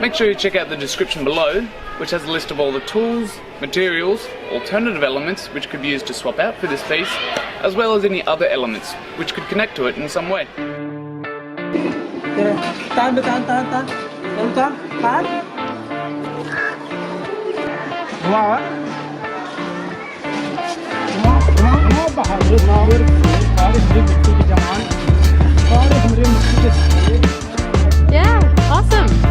Make sure you check out the description below, which has a list of all the tools, materials, alternative elements which could be used to swap out for this piece, as well as any other elements which could connect to it in some way. Yeah, awesome.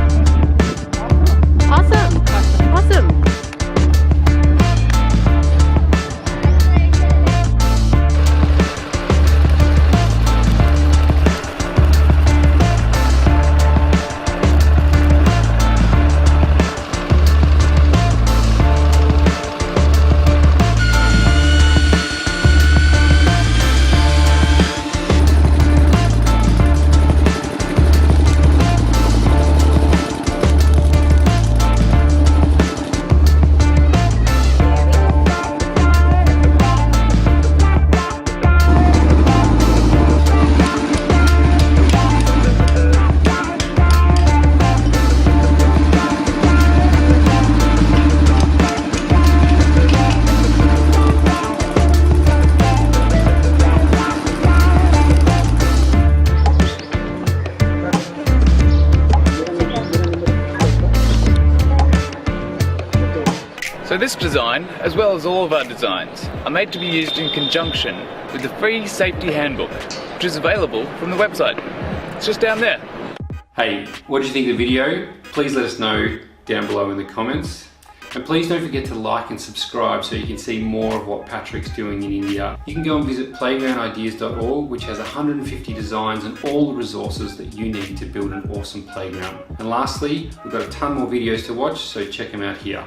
Awesome. Awesome. So this design, as well as all of our designs, are made to be used in conjunction with the free safety handbook, which is available from the website. It's just down there. Hey, what did you think of the video? Please let us know down below in the comments. And please don't forget to like and subscribe so you can see more of what Patrick's doing in India. You can go and visit playgroundideas.org, which has 150 designs and all the resources that you need to build an awesome playground. And lastly, we've got a ton more videos to watch, so check them out here.